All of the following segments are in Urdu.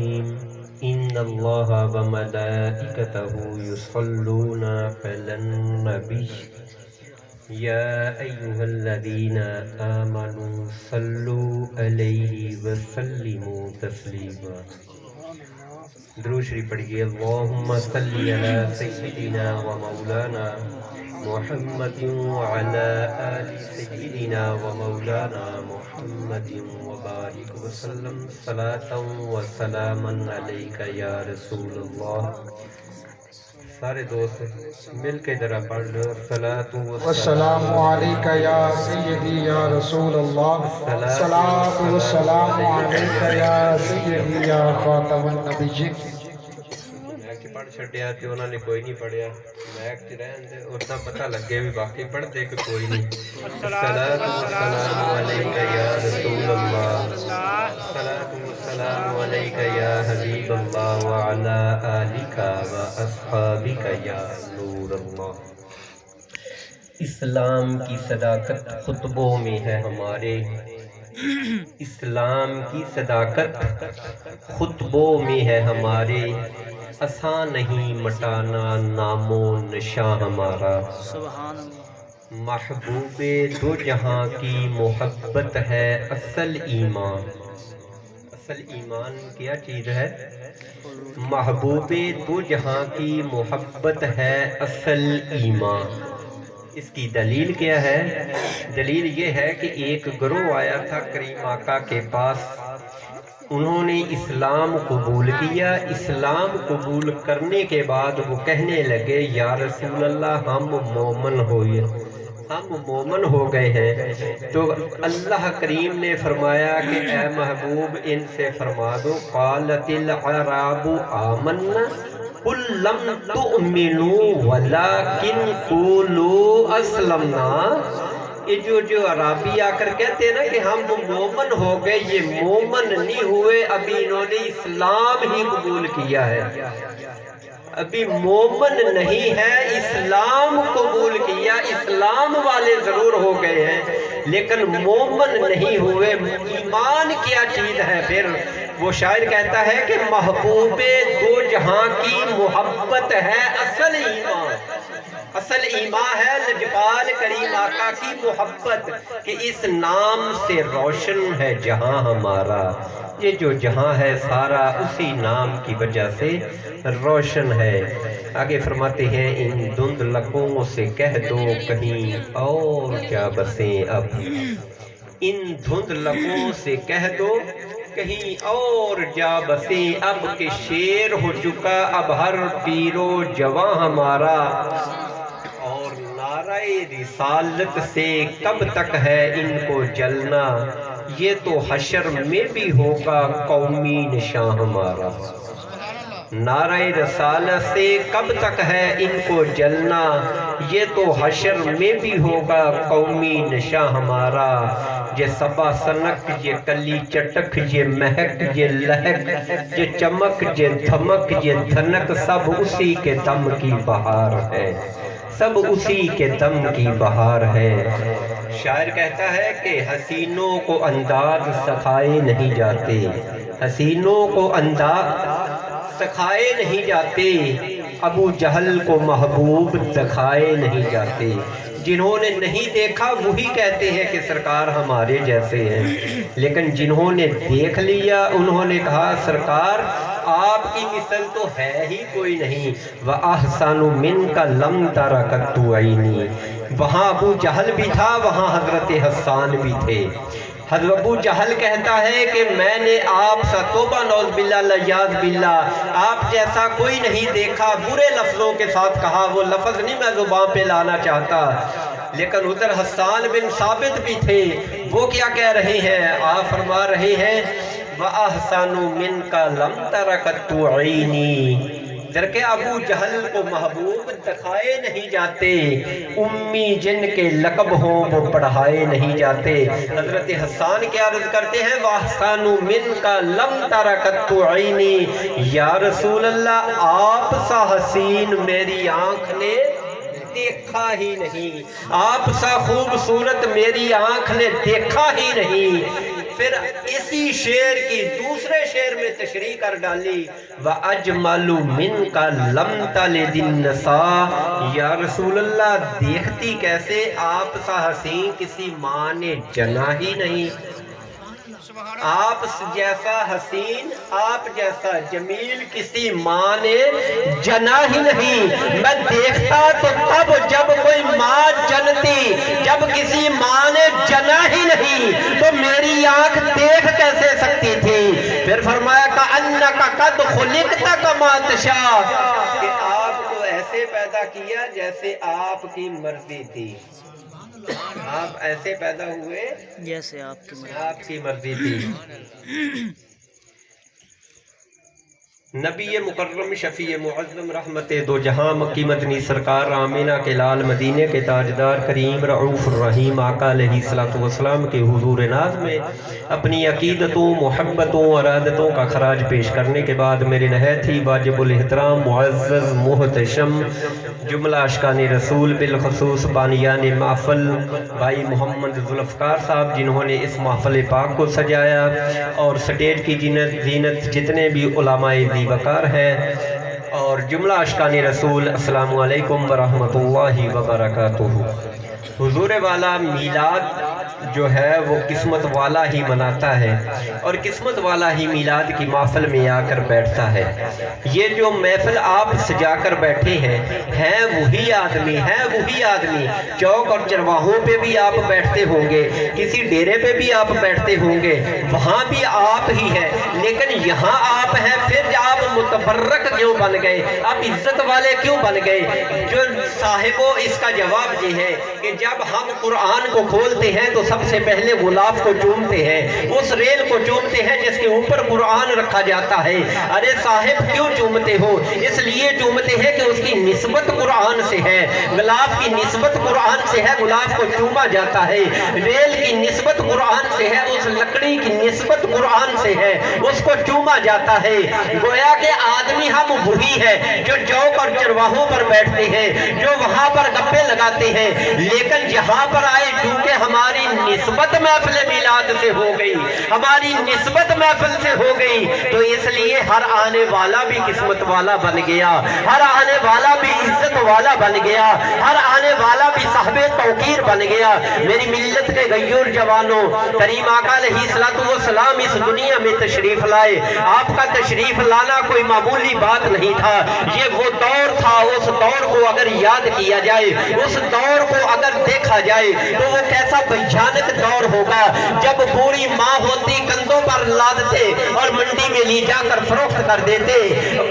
الرحيم إن الله وملائكته يصلون على النبي يا أيها الذين آمنوا صلوا عليه وسلموا تسليما. درود شریف پڑھیے. اللہم صلی علی سیدنا و مولانا محمد وعلی آل سیدنا و مولانا محمد وبارک وسلم صلاۃ و سلاما علیک یا رسول اللہ. سارے دوست مل کے ذرا پڑھ لو. صلاۃ والسلام علیک یا سیدی یا رسول اللہ. صلاۃ والسلام علیک یا سیدی یا خاتم النبیین. پڑھ چھڑیا تے انہوں نے کوئی نہیں پڑھیا. میک چ رہن دے اتنا پتہ لگے بھی باقی پڑھ دے کہ کوئی نہیں. صلاۃ والسلام علیک یا رسول اللہ. صلاۃ والسلام علیک یا حبیب اللہ وعلی آلک و اصحابک یا نور اللہ. اسلام کی صداقت خطبوں میں ہے ہمارے. اسلام کی صداقت خطبوں میں ہے ہمارے. آسان نہیں مٹانا نام و نشاں ہمارا. محبوب دو جہاں کی محبت ہے اصل ایمان. اصل ایمان کیا چیز ہے؟ محبوب دو جہاں کی محبت ہے اصل ایمان. اس کی دلیل کیا ہے؟ دلیل یہ ہے کہ ایک گروہ آیا تھا کریم آقا کے پاس. انہوں نے اسلام قبول کیا. اسلام قبول کرنے کے بعد وہ کہنے لگے یا رسول اللہ ہم مومن ہوئے، ہم مومن ہو گئے ہیں. تو اللہ کریم نے فرمایا کہ اے محبوب ان سے فرما دو قالت الاعراب آمنا قل لم تؤمنوا ولکن قولوا اسلمنا. یہ جو عرابی آ کر کہتے ہیں نا کہ ہم مومن ہو گئے، یہ مومن نہیں ہوئے، ابھی انہوں نے اسلام ہی قبول کیا ہے. ابھی مومن نہیں ہے، اسلام قبول کیا. اسلام والے ضرور ہو گئے ہیں لیکن مومن نہیں ہوئے. ایمان کیا چیز ہے پھر؟ وہ شاعر کہتا ہے کہ محبوب دو جہاں کی محبت ہے اصل ایمان. اصل ایمان ہے لجپال کریم آقا کی محبت کہ اس نام سے روشن ہے جہاں ہمارا. یہ جو جہاں ہے سارا اسی نام کی وجہ سے روشن ہے. آگے فرماتے ہیں ان دھند لکوں سے کہہ دو کہیں اور کیا بسیں اب. ان دھند لکوں سے کہہ دو کہیں اور جا بسیں اب کہ شیر ہو چکا اب ہر پیر و جواں ہمارا. اور نعرہ رسالت سے کب تک ہے ان کو جلنا، یہ تو حشر میں بھی ہوگا قومی نشاں ہمارا. نعرہ رسالت سے کب تک ہے ان کو جلنا، یہ تو حشر میں بھی ہوگا قومی نشاں ہمارا. یہ صبا سنک یہ کلی چٹک یہ مہک یہ لہک یہ چمک یہ دھمک یہ دھنک سب اسی کے دم کی بہار ہے. سب اسی کے دم کی بہار ہے. شاعر کہتا ہے کہ حسینوں کو انداز سکھائے نہیں جاتے. حسینوں کو انداز سکھائے نہیں جاتے. ابو جہل کو محبوب دکھائے نہیں جاتے. جنہوں نے نہیں دیکھا وہی کہتے ہیں کہ سرکار ہمارے جیسے ہیں، لیکن جنہوں نے دیکھ لیا انہوں نے کہا سرکار آپ کی مثل تو ہے ہی کوئی نہیں. وَأَحْسَنُ مِنْكَ لَمْ تَرَ قَطُّ عَيْنِي. وہاں ابو جہل بھی تھا، وہاں حضرت حسان بھی تھے. حضرت ابو جہل کہتا ہے کہ میں نے آپ سا توبہ نعوذ باللہ لیاذ باللہ آپ جیسا کوئی نہیں دیکھا. برے لفظوں کے ساتھ کہا، وہ لفظ نہیں میں زبان پہ لانا چاہتا. لیکن ادھر حسان بن ثابت بھی تھے. وہ کیا کہہ رہے ہیں؟ آپ فرما رہے ہیں وَأَحْسَنُ مِنْكَ لَمْ تَرَ قَطُّ عَيْنِي. جبکہ ابو جہل کو محبوب دکھائے نہیں جاتے. امی جن کے لقب ہوں وہ پڑھائے نہیں جاتے. حضرت حسان کیا عرض کرتے ہیں وَأَحْسَنُ مِنْكَ لَمْ تَرَ قَطُّ عَيْنِي. یا رسول اللہ آپ سا حسین میری آنکھ نے دیکھا ہی نہیں. آپ سا خوبصورت میری آنکھ نے دیکھا ہی نہیں. پھر اسی شعر کی دوسرے شعر میں تشریح کر ڈالی وَأَجْمَلُ مِنْكَ لَمْ تَلِدِ النِّسَاء، یا رسول اللہ دیکھتی کیسے آپ سا حسین کسی ماں نے جنا ہی نہیں، آپ جیسا حسین آپ جیسا جمیل کسی ماں نے جنا ہی نہیں۔ میں دیکھتا تو تب جب کوئی ماں جنتی، جب کسی ماں نے جنا ہی نہیں تو میری آنکھ دیکھ کیسے سکتی تھی؟ پھر فرمایا کَأَنَّكَ قَدْ خُلِقْتَ كَمَا تَشَاءُ، کہ آپ کو ایسے پیدا کیا جیسے آپ کی مرضی تھی، آپ ایسے پیدا ہوئے جیسے آپ کی مرضی تھی۔ نبی مکرم شفیع معظم رحمت دو جہاں مکی مدنی سرکار آمینہ کے لال مدینے کے تاجدار کریم رعوف الرحیم آقا علیہ السلام کے حضور ناز میں اپنی عقیدتوں محبتوں ارادتوں کا خراج پیش کرنے کے بعد میرے نہایت ہی واجب الاحترام معزز محتشم جملہ اشکان رسول بالخصوص بانیان محفل بھائی محمد ذوالفقار صاحب جنہوں نے اس محفل پاک کو سجایا اور سٹیج کی زینت جتنے بھی علماء وقار ہے، اور جملہ اشکان رسول السلام علیکم ورحمۃ اللہ وبرکاتہ۔ حضور والا میلاد جو ہے وہ قسمت والا ہی مناتا ہے اور قسمت والا ہی میلاد کی محفل میں آ کر بیٹھتا ہے۔ یہ جو محفل آپ سجا کر بیٹھے ہیں وہی آدمی چوک اور چرواہوں پہ بھی آپ بیٹھتے ہوں گے، کسی ڈیرے پہ بھی آپ بیٹھتے ہوں گے، وہاں بھی آپ ہی ہے، لیکن یہاں آپ ہیں پھر آپ متبرک کیوں بن گئے، آپ عزت والے کیوں بن گئے؟ جو صاحبوں اس کا جواب یہ ہے کہ جب ہم قرآن کو کھولتے ہیں تو سب سے پہلے غلاف کو چومتے ہیں، اس ریل کو چومتے ہیں جس کے اوپر قرآن رکھا جاتا ہے۔ ارے صاحب کیوں چومتے ہو؟ اس لیے چومتے ہیں کہ اس کی نسبت قرآن سے ہے، غلاف کی نسبت قرآن سے ہے، غلاف کو چوما جاتا ہے، ریل کی نسبت قرآن سے ہے، اس لکڑی کی نسبت قرآن سے ہے، اس کو چوما جاتا ہے۔ گویا کہ آدمی ہم وہی ہے جو چوک اور چرواہوں پر بیٹھتے ہیں، جو وہاں پر گپے لگاتے ہیں، لیکن یہاں پر آئے چونکہ ہماری نسبت محفل میلاد سے ہو گئی، ہماری نسبت محفل سے ہو گئی، تو اس لیے ہر آنے والا بھی قسمت والا بن گیا، ہر آنے والا بھی عزت والا بن گیا، ہر آنے والا بھی صاحب توقیر بن گیا۔ میری ملت کے غیور جوانوں، کریم آقا علیہ السلام اس دنیا میں تشریف لائے، آپ کا تشریف لانا کوئی معمولی بات نہیں تھا، یہ وہ دور تھا، اس دور کو اگر یاد کیا جائے، اس دور کو اگر دیکھا جائے تو وہ کیسا بھیانک دور ہوگا جب بوڑھی ماں ہوتی کندھوں پر لادتے اور منڈی میں لے جا کر فروخت کر دیتے،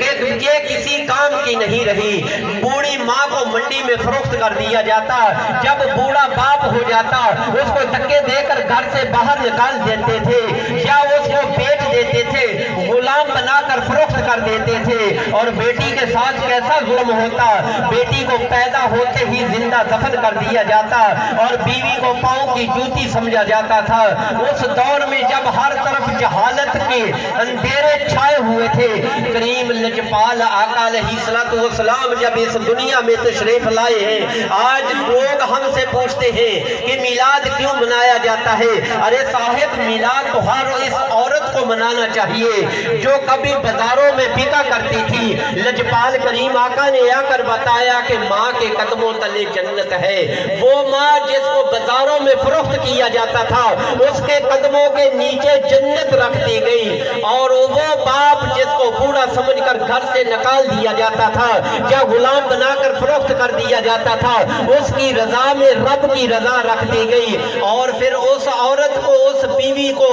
کہ یہ کسی کام کی نہیں رہی، بوڑھی ماں کو منڈی میں فروخت کر دیا جاتا، جب بوڑھا باپ ہو جاتا اس کو دھکے دے کر گھر سے باہر نکال دیتے تھے یا اس کو بیچ دیتے تھے، غلام بنا کر فروخت کر دیتے تھے، اور بیٹی کے ساتھ کیسا ظلم ہوتا، بیٹی کو پیدا ہوتے ہی زندہ دفن کر دیا جاتا اور بیوی کو پاؤں کی جوتی سمجھا جاتا تھا۔ اس دور میں جب ہر طرف جہالت کے اندھیرے چھائے ہوئے تھے، کریم لجپال آقا علیہ السلام جب اس دنیا میں تشریف لائے ہیں، آج لوگ ہم سے پوچھتے ہیں کہ میلاد کیوں منایا جاتا ہے؟ ارے صاحب میلاد تو ہر اس عورت کو منانا چاہیے جو کبھی بازاروں میں بکا کرتی تھی۔ لجپال کریم آقا نے آ کر بتایا کہ ماں کے قدموں تلے جنت ہے، وہ ماں جس کو بازاروں میں فروخت کیا جاتا تھا اس کے قدموں کے نیچے جنت رکھ دی گئی، اور وہ باپ جس کو بوڑھا سمجھ کر گھر سے نکال دیا جاتا تھا یا غلام بنا کر فروخت کر دیا جاتا تھا، اس کی رضا میں رب کی رضا رکھ دی گئی، اور پھر اس عورت کو، اس بیوی کو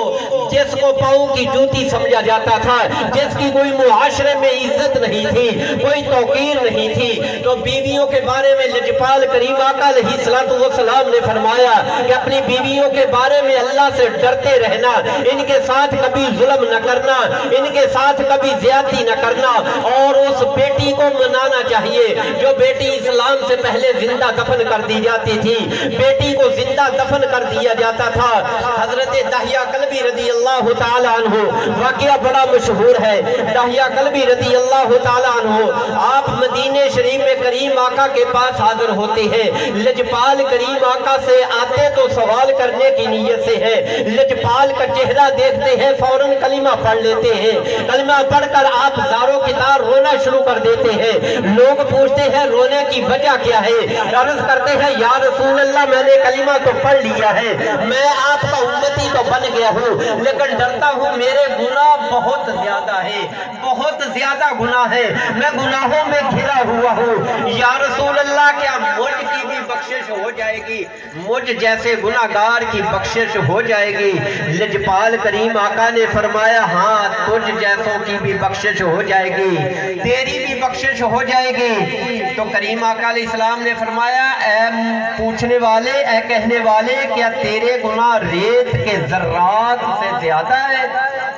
جس کو پاؤں کی جوتی سمجھا جاتا تھا، جس کی کوئی معاشرے میں عزت نہیں تھی، کوئی توقیر نہیں تھی، تو بیویوں کے بارے میں لجپال کریم آقا علیہ السلام نے فرمایا کہ اپنی بیویوں کے بارے میں اللہ سے ڈرتے رہنا، ان کے ساتھ کبھی ظلم نہ کرنا، ان کے ساتھ کبھی زیادتی نہ کرنا، اور اس بیٹی کو منانا چاہیے جو بیٹی اسلام سے پہلے زندہ دفن کر دی جاتی تھی، بیٹی کو زندہ دفن کر دیا جاتا تھا۔ حضرت داہیہ کلبی رضی اللہ اللہ تعالیٰ عنہ واقعہ بڑا مشہور ہے۔ داہیہ کلبی رضی اللہ تعالیٰ عنہ آپ مدینہ شریف میں کریم آقا کے پاس حاضر ہوتے ہیں۔ لجپال کریم آقا سے آتے تو سوال کرنے کی نیت سے ہے، لجپال کا چہرہ دیکھتے ہیں فوراً کلمہ پڑھ لیتے ہیں۔ کلمہ پڑھ کر آپ زاروں کی طرح رونا شروع کر دیتے ہیں۔ لوگ پوچھتے ہیں رونے کی وجہ کیا ہے؟ عرض کرتے ہیں یا رسول اللہ میں نے کلمہ تو پڑھ لیا ہے، میں آپ کا امتی تو بن گیا ہوں، لیکن ڈرتا ہوں میرے گناہ بہت زیادہ ہے، بہت زیادہ گناہ ہے، میں گناہوں میں گھرا ہوا ہوں۔ یا رسول اللہ کیا مجھ کی بھی بخشش ہو جائے گی؟ مجھ جیسے گناہگار کی بخشش ہو جائے گی؟ لجپال کریم آقا نے فرمایا ہاں تجھ جیسوں کی بھی بخشش ہو جائے گی، تیری بھی بخشش ہو جائے گی۔ تو کریم آقا علیہ السلام نے فرمایا اے پوچھنے والے، اے کہنے والے، کیا تیرے گناہ ریت کے ذرات سے زیادہ ہے؟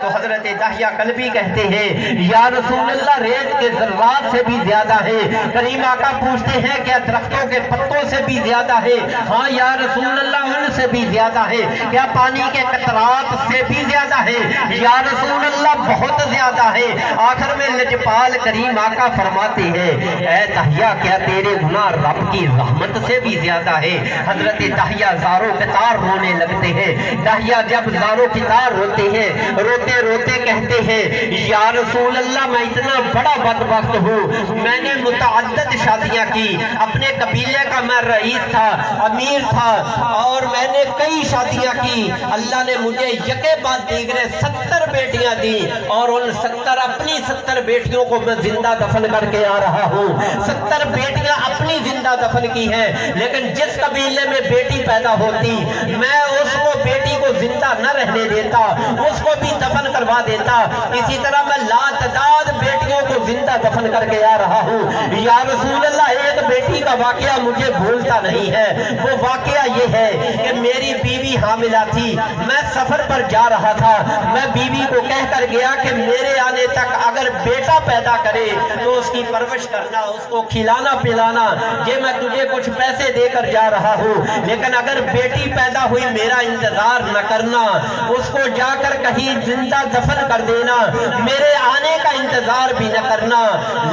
تو حضرت داہیہ کلبی کہتے ہیں یا رسول اللہ ریت کے ذرات سے بھی زیادہ ہے۔ کریم آقا پوچھتے ہیں کیا درختوں کے پتوں سے بھی زیادہ ہے؟ ہاں یا رسول اللہ ان سے بھی زیادہ ہے۔ کیا پانی کے قطرات سے بھی زیادہ ہے؟ یا رسول اللہ بہت زیادہ ہے۔ آخر میں لجپال کریم آقا فرماتے ہیں اے داہیہ کیا تیرے گناہ رب کی رحمت سے بھی زیادہ ہے؟ حضرت داہیہ زاروں کے تار رونے لگتے ہیں۔ داہیہ جب زاروں کی تار روتے ہیں، روتے روتے کہتے ہیں یا رسول اللہ میں اتنا بڑا بدبخت ہوں، میں نے متعدد شادیاں کی، اپنے قبیلے کا میں رئیس تھا، امیر تھا، اور میں نے کئی شادیاں کی، اللہ نے مجھے یکے بعد دیگرے 70 بیٹیاں دی، اور ان 70 اپنی 70 بیٹیوں کو میں زندہ دفن کر کے آ رہا ہوں۔ 70 بیٹیاں اپنی زندہ دفن کی ہیں، لیکن جس قبیلے میں بیٹی پیدا ہوتی میں اس کو بیٹی کو زندہ نہ رہنے دیتا، اس کو بھی دفن کروا دیتا۔ اسی طرح میں لاتعداد بیٹیوں کو زندہ دفن کر کے آ رہا ہوں۔ یا رسول اللہ ایک بیٹی کا واقعہ مجھے بھولتا نہیں ہے، وہ واقعہ یہ ہے کہ میری بیوی حاملہ تھی، میں سفر پر جا رہا تھا، میں بیوی کو کہہ کر گیا کہ میرے آنے تک اگر بیٹا پیدا کرے تو اس کی پرورش کرنا، اس کو کھلانا پلانا، یہ میں تجھے کچھ پیسے دے کر جا رہا ہوں، لیکن اگر بیٹی پیدا ہوئی میرا انتظار نہ کرنا، اس کو جا کر کہیں زندہ دفن کر دینا، میرے آنے کا انتظار بھی نہ کرنا۔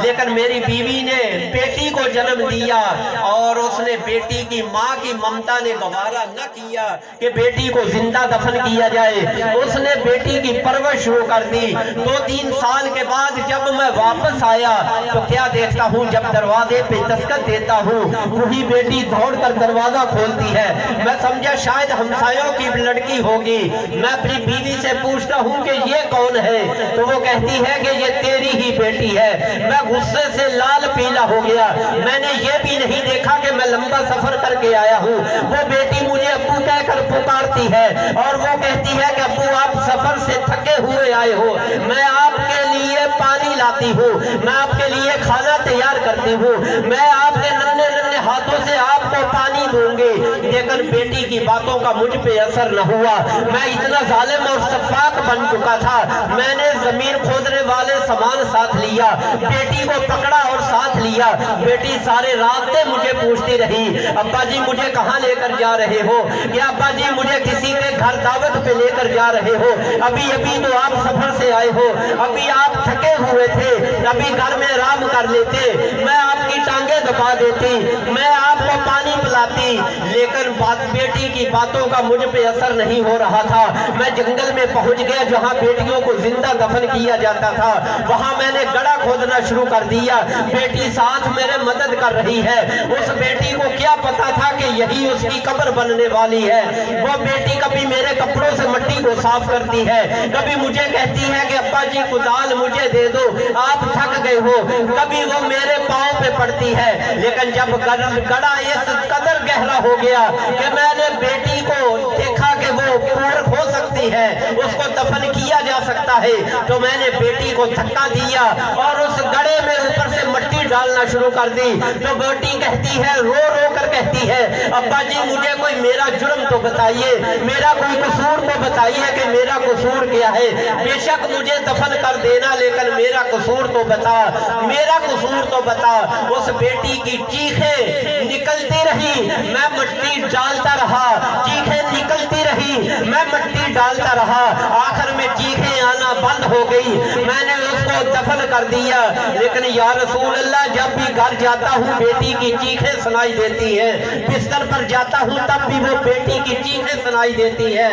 لیکن میری بیوی نے بیٹی کو جنم دیا، اور اس نے بیٹی کی ماں کی ممتا نے گوارا نہ کیا کہ بیٹی کو زندہ دفن کیا جائے، اس نے بیٹی کی پرورش شروع کر دی۔ 2-3 سال کے بعد جب میں واپس آیا تو کیا دیکھتا ہوں، جب دروازے پہ دستک دیتا ہوں وہی بیٹی دوڑ کر دروازہ کھولتی ہے۔ میں سمجھا شاید ہمسایوں کی لڑکی ہوگی، میں اپنی بیوی سے پوچھتا ہوں کہ یہ کون ہے؟ تو وہ کہتی ہے کہ یہ تیری ہی بیٹی ہے۔ میں غصے سے لال پیلا ہو گیا، میں نے یہ بھی نہیں دیکھا کہ میں لمبا سفر کر کے آیا ہوں۔ وہ بیٹی مجھے ابو کہہ کر پکارتی ہے، اور وہ کہتی ہے کہ ابو آپ سفر سے تھکے ہوئے آئے ہو، میں آپ کے لیے پانی لاتی ہوں، میں آپ کے لیے کھانا تیار کرتی ہوں، میں آپ کے ننھے ننھے ہاتھوں سے آپ کو پانی دوں گی۔ لیکن بیٹی کی باتوں کا مجھ پہ اثر نہ ہوا، میں اتنا ظالم اور سفاک بن چکا تھا۔ میں نے زمین کھودنے والے سامان ساتھ لیا، بیٹی کو پکڑا اور ساتھ لیا۔ بیٹی سارے راستے مجھے پوچھتی رہی ابا جی مجھے کہاں لے کر جا رہے ہو، یا ابا جی مجھے کسی کے گھر دعوت پہ لے کر جا رہے ہو، ابھی ابھی تو آپ سفر سے آئے ہو، ابھی آپ تھکے ہوئے تھے، ابھی گھر میں آرام کر لیتے، میں آپ کی ٹانگیں دبا دیتی، میں آپ کو پانی پلاتی۔ لیکن بیٹی کی باتوں کا مجھ پہ اثر نہیں ہو رہا تھا۔ میں جنگل میں پہنچ گیا جہاں بیٹیوں کو زندہ دفن کیا جاتا تھا، وہاں میں نے گڑھا کھودنا شروع کر دیا۔ بیٹی ساتھ میرے مدد کر رہی ہے۔ اس بیٹی کو کیا پتا تھا کہ یہی اس کی قبر بننے والی ہے۔ وہ بیٹی کبھی میرے کپڑوں سے مٹی کو صاف کرتی ہے، کبھی مجھے کہتی ہے کہ ابا جی کدال مجھے دے دو، آپ تھک گئے ہو، کبھی وہ میرے پاؤں پہ پڑتی ہے۔ لیکن جب گڑھا اس قدر گہرا ہو گیا کہ میں نے بیٹی کو دیکھا کہ وہ پور ہو سکتی ہے، اس کو دفن کیا جا سکتا ہے، تو میں نے بیٹی کو دھکا دیا اور اس گڑھے میں اوپر سے مٹی ڈالنا شروع کر دی۔ تو بیٹی کہتی ہے، رو رو کر کہتی ہے ابا جی مجھے کوئی میرا جرم تو بتائیے، میرا کوئی قصور تو بتائیے کہ میرا قصور کیا ہے۔ بے شک مجھے دفن کر دینا، لیکن میرا قصور تو بتا، میرا قصور تو بتا۔ اس بیٹی کی چیخیں نکلتی رہی، میں مٹی ڈالتا رہا، چیخیں نکلتی رہی، میں مٹی ڈالتا رہا، آخر میں چیخیں آنا بند ہو گئی، میں نے اس کو دفن کر دیا۔ لیکن یا رسول اللہ جب بھی گھر جاتا ہوں بیٹی کی چیخیں سنائی دیتی ہے، بستر پر جاتا ہوں تب بھی وہ بیٹی کی چیخیں سنائی دیتی ہے،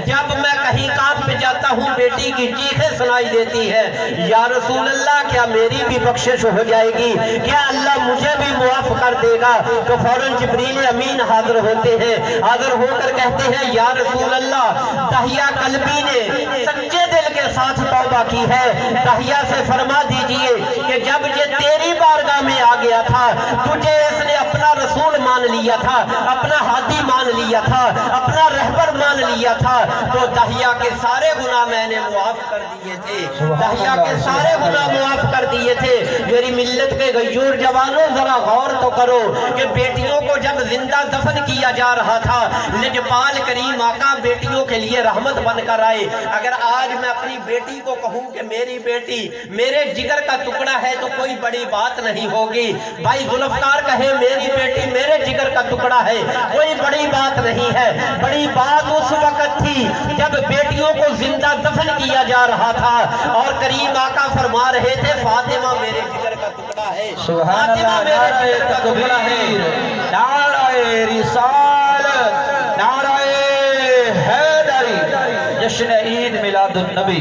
جب میں کہیں کام پہ جاتا ہوں بیٹی کی چیخیں سنائی دیتی ہے۔ یا رسول اللہ کیا میری بھی بخشش ہو جائے گی؟ کیا اللہ مجھے بھی معاف کر دے گا؟ تو فوراً جبریل امین حاضر ہوتے ہیں، حاضر ہو کر کہتے ہیں یا رسول اللہ دہیہ قلبی نے سچے دل کے ساتھ توبہ کی ہے، دہیہ سے فرما دیجئے کہ جب یہ تیری بارگاہ میں آ گیا تھا، تجھے اس نے اپنا رسول مان لیا تھا، اپنا ہادی مان لیا تھا، اپنا رہبر مان لیا تھا، تو دہیہ کے سارے گناہ میں نے معاف کر دیے تھے، دہیہ کے سارے گناہ معاف کر دیے تھے۔ میری ملت کے غیور جوانوں ذرا غور تو کرو کہ بیٹیوں کو جب زندہ دفن کیا جا رہا تھا، لجپال کریم آقا بیٹیوں کے لیے رحمت بن کر آئے۔ اگر آج میں اپنی بیٹی کو کہوں کہ میری بیٹی میرے جگر کا ٹکڑا ہے تو کوئی بڑی بات نہیں ہوگی، بھائی ذوالفقار کہے میری بیٹی میرے جگر کا ٹکڑا ہے، کوئی بڑی بات نہیں ہے۔ بڑی بات اس وقت تھی جب بیٹیوں کو زندہ دفن کیا جا رہا تھا اور کریم آقا فرما رہے تھے فاطمہ میرے جگر کا ٹکڑا ہے، فاطمہ میرے جگر کا ٹکڑا ہے۔ نعرہ رسالت، نعرہ حیدری، جشن عید میلاد النبی۔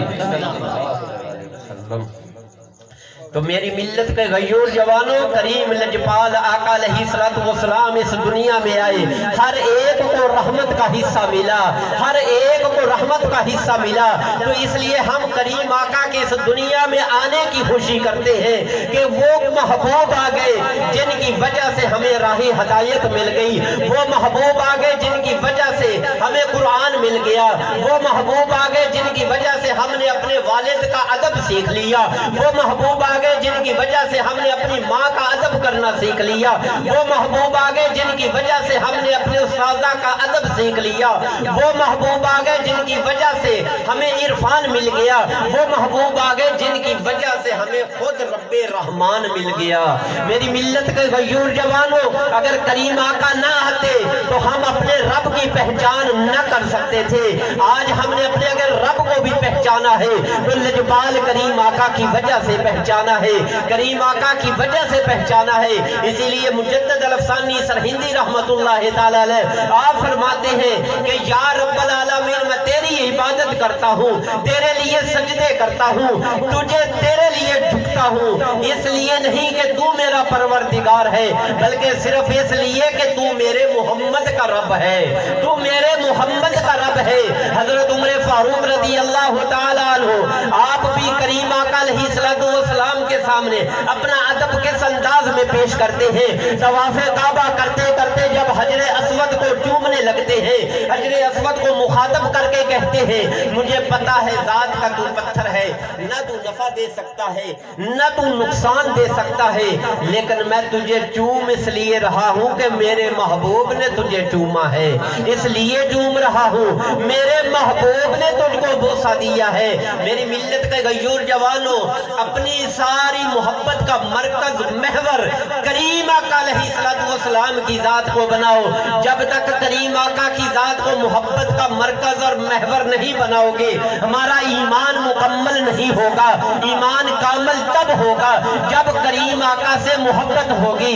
تو میری ملت کے غیور جوانوں کریم لجپال آقا علیہ السلام اس دنیا میں آئے، ہر ایک کو رحمت کا حصہ ملا، ہر ایک کو رحمت کا حصہ ملا۔ تو اس لیے ہم کریم آقا کے اس دنیا میں آنے کی خوشی کرتے ہیں کہ وہ محبوب آ گئے جن کی وجہ سے ہمیں راہ ہدایت مل گئی، وہ محبوب آ گئے جن کی وجہ سے ہمیں قرآن مل گیا، وہ محبوب آ گئے جن کی وجہ سے ہم نے اپنے والد کا ادب سیکھ لیا، وہ محبوب آ گئے جن کی وجہ سے ہم نے اپنی ماں کا ادب کرنا سیکھ لیا، وہ محبوب آ گئے جن کی وجہ سے ہم نے اپنے استاذہ کا ادب سیکھ لیا، وہ محبوب آ گئے جن کی وجہ سے ہمیں عرفان مل گیا، وہ محبوب آ گئے جن کی وجہ سے ہمیں خود رب رحمان مل گیا۔ میری ملت کے غیور جوانوں اگر کریم آقا نہ آتے تو ہم اپنے رب کی پہچان نہ کر سکتے تھے۔ آج ہم نے اپنے اگر رب کو بھی پہچانا ہے تو لجپال کریم آقا کی وجہ سے پہچانا ہے، کریم آقا کی وجہ سے پہچانا ہے۔ اسی لیے مجدد الافسانی سرہندی رحمت اللہ تعالی علیہ آپ فرماتے ہیں کہ یا رب العالمین میں تیری عبادت کرتا ہوں، تیرے لیے سجدے کرتا ہوں، تجھے تیرے لیے جھکتا ہوں، اس لیے نہیں کہ تو میرا پروردگار ہے بلکہ صرف اس لیے کہ تو میرے محمد کا رب ہے، تو میرے محمد کا رب ہے۔ حضرت عمر فاروق رضی اللہ تعالی عنہ آپ بھی کریم آقا علیہ السلام کے سامنے اپنا ادب کس انداز میں پیش کرتے ہیں؟ طواف کعبہ کرتے کرتے جب حجر اسود کو چومنے لگتے ہیں، حجر اسود کو مخاطب کر کے کہتے ہیں مجھے پتا ہے ذات کا تو پتھر ہے، نہ تو نفع دے سکتا ہے نہ تو نقصان دے سکتا ہے، لیکن میں تجھے چوم اس لیے رہا ہوں کہ میرے محبوب نے تجھے چوما ہے، اس لیے چوم رہا ہوں، میرے محبوب نے تجھ کو بوسہ دیا ہے۔ میری ملت کے غیور جوانوں اپنی ساری محبت کا مرکز محور کریم آقا علیہ السلام کی ذات کو بناؤ۔ جب تک کریم آقا کی ذات کو محبت کا مرکز اور محور نہیں بناؤ گے ہمارا ایمان مکمل نہیں ہوگا۔ ایمان کامل تب ہوگا جب کریم آقا سے محبت ہوگی۔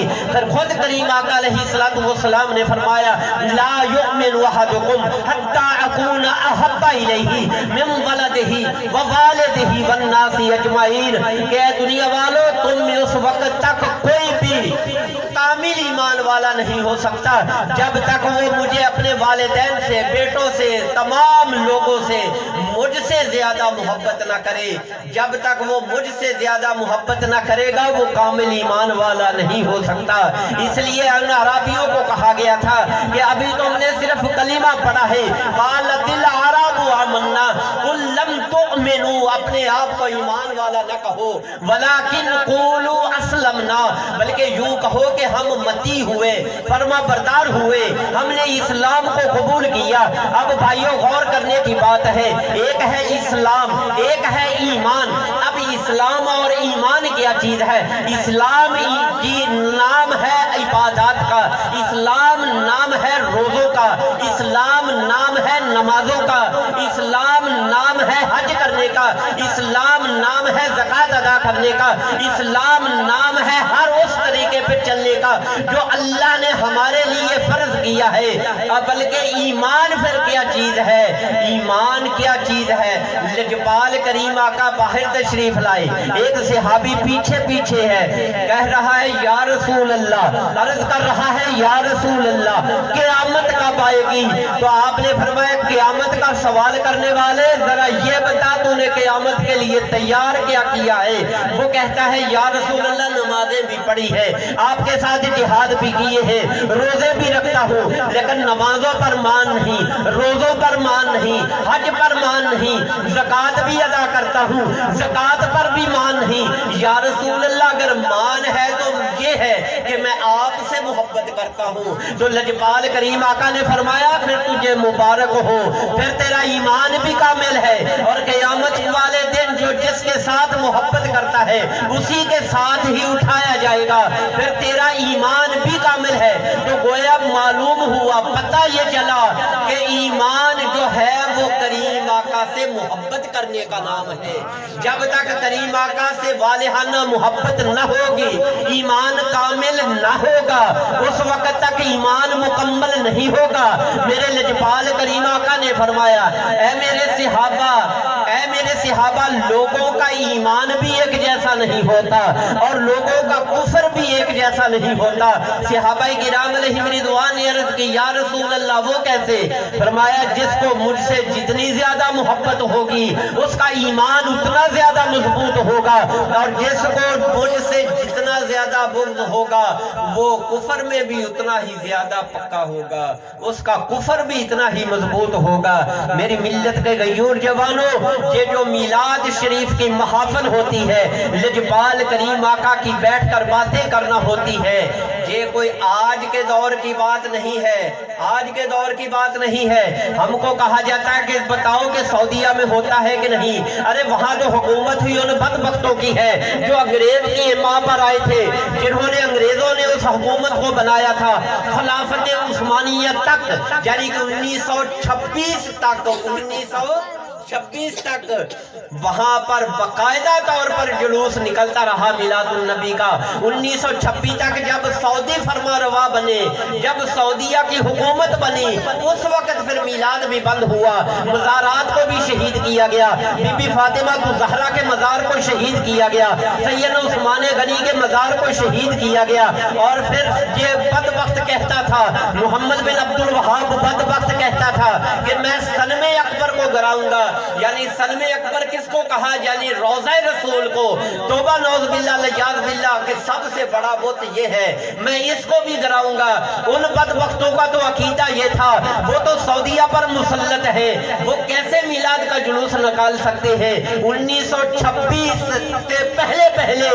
خود کریم آقا علیہ السلام نے فرمایا لا یؤمن احدکم حتی اکون احب الیہ من ولدہ ووالدہ والناس اجمعین، کہ دنیا والو تم میں اس وقت تک کوئی بھی کامل ایمان والا نہیں ہو سکتا جب تک وہ مجھے اپنے والدین سے، بیٹوں سے، تمام لوگوں سے مجھ سے زیادہ محبت نہ کرے۔ جب تک وہ مجھ سے زیادہ محبت نہ کرے گا وہ کامل ایمان والا نہیں ہو سکتا۔ اس لیے ان عربیوں کو کہا گیا تھا کہ ابھی تم نے صرف کلمہ پڑھا ہے، قالت الاعراب آمنا قل لم تؤمنوا، اپنے آپ کو ایمان والا نہ کہو، ولیکن قولوا اسلمنا، بلکہ یوں کہو کہ ہم متی ہوئے، فرما بردار ہوئے، ہم نے اسلام کو قبول کیا۔ اب بھائیوں غور کرنے کی بات ہے، ایک ہے اسلام، ایک ہے ایمان۔ اب اسلام اور ایمان کیا چیز ہے؟ اسلام کی نام ہے عبادات کا، اسلام نام ہے روزوں کا، اسلام نام ہے نمازوں کا، اسلام نام ہے حج کرنے کا، اسلام نام ہے زکوٰۃ ادا کرنے کا، اسلام نام ہے ہر اس طریقے پہ چلنے کا جو اللہ نے ہمارے لیے فرض کیا ہے۔ بلکہ ایمان پھر کیا چیز ہے؟ ایمان کیا چیز ہے؟ لجپال کریم آقا باہر تشریف لائے، ایک صحابی پیچھے پیچھے ہے، کہہ رہا ہے یا رسول اللہ، عرض کر رہا ہے یا رسول اللہ قیامت کب آئے گی؟ تو آپ نے فرمایا قیامت کا سوال کرنے والے ذرا یہ بتا تو نے قیامت کے لیے تیار کیا کیا ہے؟ وہ کہتا ہے یا رسول اللہ نمازیں بھی پڑھی ہے، آپ کے ساتھ جہاد بھی کیے ہیں، روزے بھی رکھتا ہوں، لیکن نمازوں پر مان نہیں، روزوں پر مان نہیں، حج پر مان نہیں، زکوٰۃ بھی ادا کرتا ہوں، زکوٰۃ پر بھی مان نہیں۔ یا رسول اللہ اگر مان ہے تو یہ ہے کہ میں آپ سے محبت کرتا ہوں۔ تو لجپال کریم آقا نے فرمایا پھر تجھے مبارک ہو، پھر تیرا ایمان بھی کامل ہے، اور قیامت والے دن جو جس کے ساتھ محبت کرتا ہے اسی کے ساتھ ہی اٹھایا جائے گا، پھر تیرا ایمان بھی کامل ہے۔ تو گویا معلوم ہوا، پتہ یہ چلا کہ ایمان جو ہے وہ کریم آقا سے محبت کرنے کا نام ہے۔ جب تک کریم آقا سے والہانہ محبت نہ ہوگی، ایمان کامل نہ ہوگا، اس وقت تک ایمان مکمل نہیں ہوگا۔ میرے لجپال کریم آقا نے فرمایا اے میرے صحابہ لوگوں کا ایمان بھی ایک جیسا نہیں ہوتا اور لوگوں کا کفر بھی ایک جیسا نہیں ہوتا۔ صحابہ کرام علیہم رضوان نے عرض کی یا رسول اللہ وہ کیسے؟ فرمایا جس کو مجھ سے جتنی زیادہ محبت ہوگی اس کا ایمان اتنا زیادہ مضبوط ہوگا، اور جس کو مجھ سے جتنا زیادہ بغض ہوگا وہ کفر میں بھی اتنا ہی زیادہ پکا ہوگا، اس کا کفر بھی اتنا ہی مضبوط ہوگا۔ میری ملت کے غیور جوانوں، یہ جو میلاد شریف کی محافل ہوتی ہے، لجپال کریم آقا کی بیٹھ کر باتیں کرنا ہوتی ہے، یہ کوئی آج کے دور کی بات نہیں ہے، آج کے دور کی بات نہیں ہے۔ ہم کو کہا جاتا ہے کہ بتاؤ کہ سعودیہ میں ہوتا ہے کہ نہیں؟ ارے وہاں جو حکومت ہوئی ان بدبختوں کی ہے جو انگریز کی ماں پر آئے تھے، جنہوں نے انگریزوں نے اس حکومت کو بنایا تھا خلافت عثمانیہ تک، یعنی کہ 1926 تک وہاں پر باقاعدہ طور پر جلوس نکلتا رہا میلاد النبی کا۔ 1926 تک جب سعودی فرما روا بنے، جب سعودیہ کی حکومت بنی، اس وقت پھر میلاد بھی بند ہوا، مزارات کو بھی شہید کیا گیا، بی بی فاطمہ الزہرا کے مزار کو شہید کیا گیا، سیدنا عثمان غنی کے مزار کو شہید کیا گیا، اور پھر یہ بدبخت کہتا تھا، محمد بن عبد الوہاب بدبخت کہتا تھا کہ میں سلم اکبر کو گراؤں گا۔ یعنی سلم اکبر کس کو کہا؟ یعنی روضہ رسول کو۔ توبہ نعوذ باللہ لیاذ باللہ کہ سب سے بڑا بت یہ ہے، میں اس کو بھی گراؤں گا۔ ان بدبختوں کا تو عقیدہ یہ تھا، وہ تو سعودیہ پر مسلط ہے، وہ کیسے میلاد کا جلوس نکال سکتے ہیں؟ 1926 سے پہلے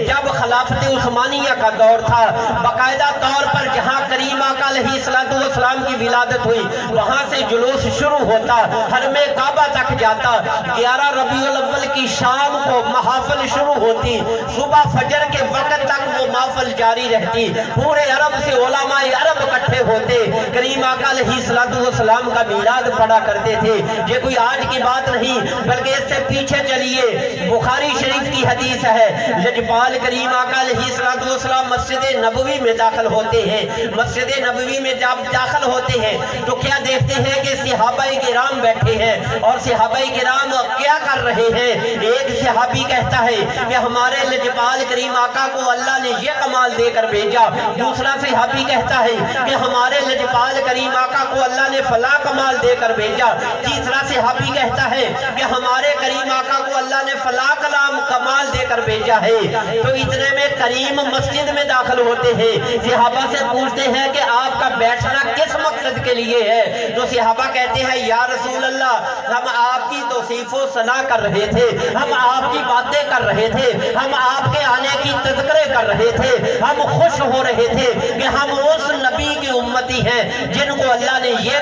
جب خلافت عثمانیہ کا دور تھا، باقاعدہ طور پر جہاں کریم آقا علیہ السلام کی ولادت ہوئی وہاں سے جلوس شروع ہوتا، حرم کعبہ تک جاتا، 11 ربیع الاول کی شام کو محافل شروع ہوتی، صبح فجر کے وقت تک وہ محفل جاری رہتی، پورے عرب سے علماء عرب اکٹھے ہوتے، کریم آقا علیہ السلام کا میلاد پڑھا کرتے تھے۔ یہ کوئی آج کی بات نہیں، بلکہ اس سے پیچھے چلیے، بخاری شریف کی حدیث ہے، لجپال کریم آقا علیہ السلام مسجد نبوی میں داخل ہوتے ہیں، مسجد نبوی میں جب داخل ہوتے ہیں تو کیا دیکھتے ہیں کہ صحابہ کرام بیٹھے ہیں، اور صحابہ کرام کیا کر رہے ہیں؟ ایک صحابی کہتا ہے کہ ہمارے لجپال کریم آقا کو اللہ نے یہ کمال دے کر بھیجا، دوسرا صحابی کہتا ہے کہ ہمارے لجپال کریم آقا کو اللہ نے فلاں کمال دے کر بھیجا، تیسرا صحابی کہتا ہے کہ ہمارے کریم آقا کو اللہ نے فلاں کمال دے کر بھیجا ہے۔ تو اتنے میں کریم مسجد میں داخل ہوتے ہیں، صحابہ سے پوچھتے ہیں کہ آپ کا بیٹھنا کس مقصد کے لیے ہے؟ تو صحابہ کہتے ہیں یا رسول اللہ ہم آپ کی توصیف و ثنا کر رہے تھے، ہم آپ کی باتیں کر رہے تھے، ہم آپ کے آنے کی تذکرے کر رہے تھے، ہم خوش ہو رہے تھے کہ ہم اس نبی کی امتی ہیں جن کو اللہ نے یہ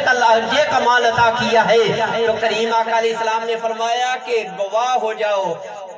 کمال عطا کیا ہے۔ تو کریم آقا علیہ السلام نے فرمایا کہ گواہ ہو جاؤ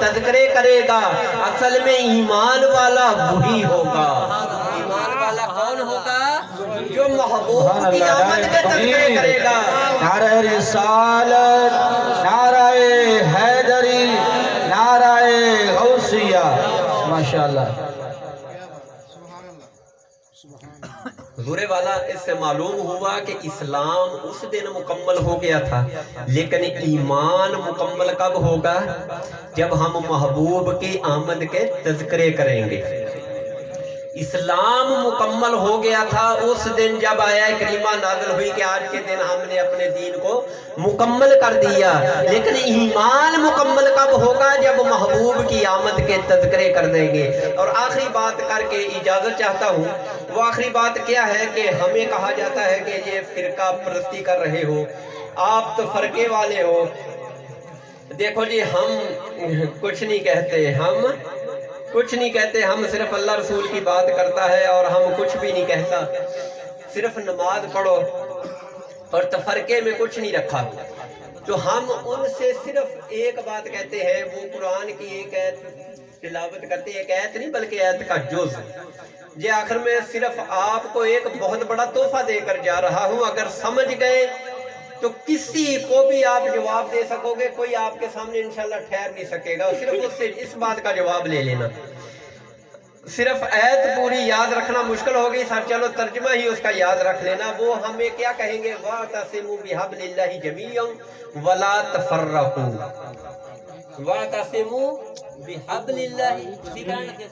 تذکرے کرے گا اصل میں ایمان والا وہی ہوگا۔ ایمان والا کون ہوگا؟ جو محبوب کی آمد کے تذکرے کرے گا۔ نعرہ رسالت، نعرہ حیدری، نعرہ غوثیہ، ماشاءاللہ۔ حضور والا اس سے معلوم ہوا کہ اسلام اس دن مکمل ہو گیا تھا، لیکن ایمان مکمل کب ہوگا؟ جب ہم محبوب کی آمد کے تذکرے کریں گے۔ اسلام مکمل ہو گیا تھا اس دن جب آیا کریمہ نازل ہوئی کہ آج کے دن ہم نے اپنے دین کو مکمل کر دیا، لیکن ایمان مکمل کب ہوگا؟ جب محبوب کی آمد کے تذکرے کر دیں گے۔ اور آخری بات کر کے اجازت چاہتا ہوں، وہ آخری بات کیا ہے کہ ہمیں کہا جاتا ہے کہ یہ فرقہ پرستی کر رہے ہو، آپ تو فرقے والے ہو۔ دیکھو جی، ہم کچھ نہیں کہتے، ہم صرف اللہ رسول کی بات کرتا ہے اور ہم کچھ بھی نہیں کہتا، صرف نماز پڑھو اور تفرقے میں کچھ نہیں رکھا۔ تو ہم ان سے صرف ایک بات کہتے ہیں، وہ قرآن کی ایک آیت تلاوت کرتے ہیں، ایک آیت نہیں بلکہ آیت کا جز۔ یہ آخر میں صرف آپ کو ایک بہت بڑا تحفہ دے کر جا رہا ہوں، اگر سمجھ گئے تو کسی کو بھی آپ جواب دے سکو گے، کوئی آپ کے سامنے انشاءاللہ ٹھہر نہیں سکے گا، صرف اس سے اس بات کا جواب لے لینا۔ صرف آیت پوری یاد رکھنا مشکل ہوگی سر، چلو ترجمہ ہی اس کا یاد رکھ لینا۔ وہ ہمیں کیا کہیں گے؟ وَاعْتَصِمُوا بِحَبْلِ اللَّهِ جَمِيعًا وَلَا تَفَرَّقُوا، وَاعْتَصِمُوا بِحَبْلِ اللَّهِ، اسی کہنے لگے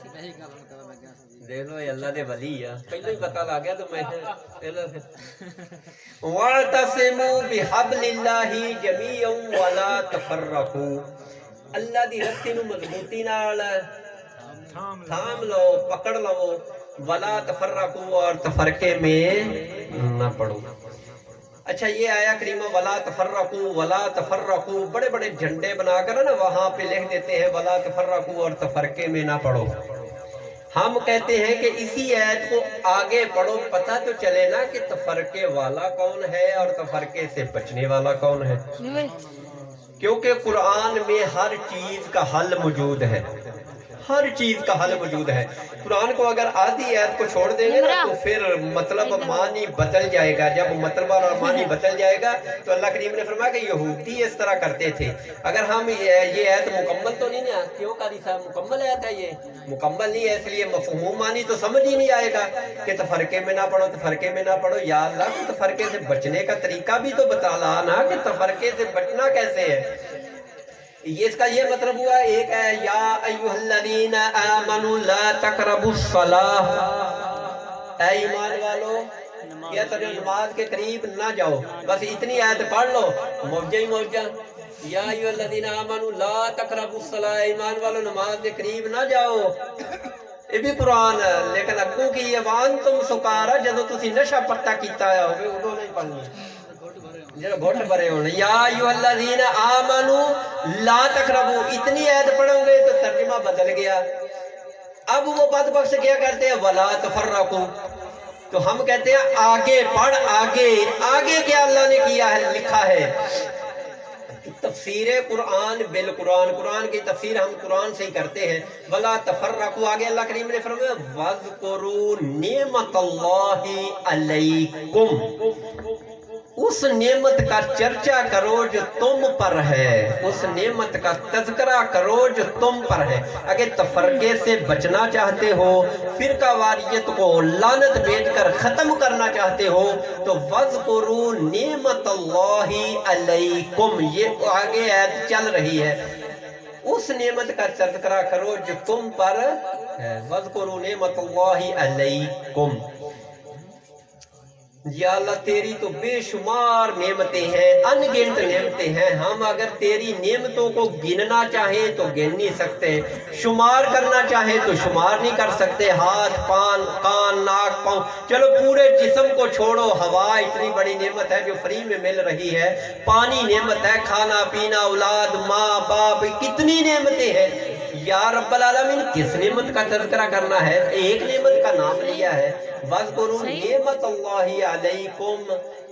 دیکھ لو یہ اللہ دے ولی ہے، پہلے ہی پتہ لگ گیا تو میں وَاعْتَصِمُوا بِحَبْلِ اللَّهِ جَمِيعًا وَلَا تَفَرَّقُوا، اللہ دی رسی نو مضبوطی نال تھام لو، پکڑ لو، وَلَا تَفَرَّقُوا، اور تفرقے میں نہ پڑو۔ اچھا، یہ آیا کریمہ وَلَا تَفَرَّقُوا، وَلَا تَفَرَّقُوا بڑے بڑے جھنڈے بنا کر نا وہاں پہ لکھ دیتے ہیں وَلَا تَفَرَّقُوا، اور تفرقے میں نہ پڑو۔ ہم کہتے ہیں کہ اسی آیت کو آگے پڑھو، پتہ تو چلے نا کہ تفرقے والا کون ہے اور تفرقے سے بچنے والا کون ہے، کیونکہ قرآن میں ہر چیز کا حل موجود ہے، ہر چیز کا حل موجود ہے۔ قرآن کو اگر آدھی آیت کو چھوڑ دیں گے نا تو پھر مطلب معنی بدل جائے گا، جب مطلب اور معنی بدل جائے گا تو اللہ کریم نے فرمایا کہ یہودی اس طرح کرتے تھے۔ اگر ہم یہ آیت مکمل تو نہیں نا، کیوں قاری صاحب مکمل آیت ہے، یہ مکمل نہیں ہے، اس لیے مفہوم معنی تو سمجھ ہی نہیں آئے گا کہ تفرقے میں نہ پڑھو، تفرقے میں نہ پڑھو۔ یا اللہ، تفرقے سے بچنے کا طریقہ بھی تو بتا لا نا کہ تفرقے سے بچنا کیسے ہے۔ یہ اس کا یہ مطلب ہوا، ایک ہے یا ایھا الذین آمنوا لا تقربوا الصلاۃ، اے ایمان والو یا نماز کے قریب نہ جاؤ، بس اتنی آیت پڑھ لو، موجہ ہی موجہ، یا ایھا الذین آمنوا لا تقربوا الصلاۃ، ایمان والو نماز کے قریب نہ جاؤ۔ یہ بھی قرآن ہے، لیکن اگوں کی یہ وانتم سکارا، جدو تسی نشہ پٹا کیتا ہے ہوگے ادو نہیں پڑھنی، جب گھٹ بھرے ہونے۔ یا ایھا الذین آمنوا لا تقربوا، اتنی آیت پڑھو گے تو ترجمہ بدل گیا۔ اب وہ بدبخت کیا کرتے ہیں ولا تفرقوا، تو ہم کہتے ہیں آگے پڑھ، آگے آگے کیا اللہ نے کیا ہے، لکھا ہے۔ تفسیر قرآن بالقرآن، قرآن کی تفسیر ہم قرآن سے ہی کرتے ہیں۔ ولا تفرقوا، آگے اللہ کریم نے فرمایا وَاذْكُرُوا نِعْمَتَ اللَّهِ عَلَيْكُمْ، اس نعمت کا چرچا کرو جو تم پر ہے، اس نعمت کا تذکرہ کرو جو تم پر ہے۔ اگر تفرقے سے بچنا چاہتے ہو، فرقہ واریت کو لعنت بھیج کر ختم کرنا چاہتے ہو تو وَاذْكُرُوا نِعْمَتَ اللَّهِ عَلَيْكُمْ، یہ آگے آیت چل رہی ہے، اس نعمت کا تذکرہ کرو جو تم پر ہے۔ وَاذْكُرُوا نِعْمَتَ اللَّهِ عَلَيْكُمْ، یا اللہ تیری تو بے شمار نعمتیں ہیں، ان گنت نعمتیں ہیں، ہم اگر تیری نعمتوں کو گننا چاہیں تو گن نہیں سکتے، شمار کرنا چاہیں تو شمار نہیں کر سکتے۔ ہاتھ، پان، کان، ناک، پاؤں، چلو پورے جسم کو چھوڑو، ہوا اتنی بڑی نعمت ہے جو فری میں مل رہی ہے، پانی نعمت ہے، کھانا پینا، اولاد، ماں باپ، کتنی نعمتیں ہیں۔ یا رب العالمین، کس نعمت کا تذکرہ کرنا ہے؟ ایک نعمت کا نام لیا ہے، وَاذْكُرُوا نِعْمَتَ اللَّهِ عَلَيْكُمْ،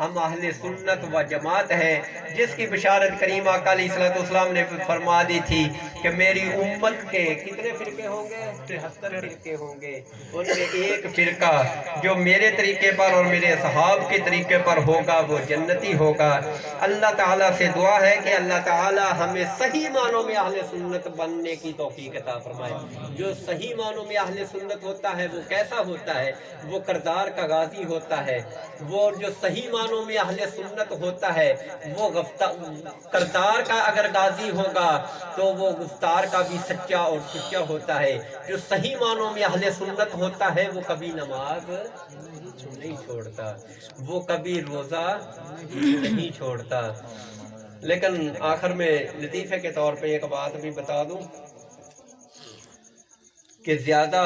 ہم اہل سنت و جماعت ہیں، جس کی بشارت کریم آقا علیہ السلام نے فرما دی تھی کہ میری امت کے کتنے فرقے ہوں گے؟ 73 فرقے ہوں گے، ان میں ایک فرقہ جو میرے طریقے پر اور میرے صحاب کے طریقے پر ہوگا وہ جنتی ہوگا۔ اللہ تعالیٰ سے دعا ہے کہ اللہ تعالیٰ ہمیں صحیح معنوں میں اہل سنت بننے کی توفیق عطا فرمائے۔ جو صحیح معنوں میں اہل سنت ہوتا ہے وہ کیسا ہوتا ہے؟ وہ کردار کا غازی ہوتا ہے۔ وہ جو صحیح معنوں میں اہل سنت ہوتا ہے وہ کردار کا اگر غازی ہوگا تو وہ گفتار کا بھی سچا اور سچا ہوتا ہے۔ جو صحیح معنوں میں اہل سنت ہوتا ہے وہ کبھی نماز نہیں چھوڑتا، وہ کبھی روزہ نہیں چھوڑتا۔ لیکن آخر میں لطیفے کے طور پہ ایک بات بھی بتا دوں کہ زیادہ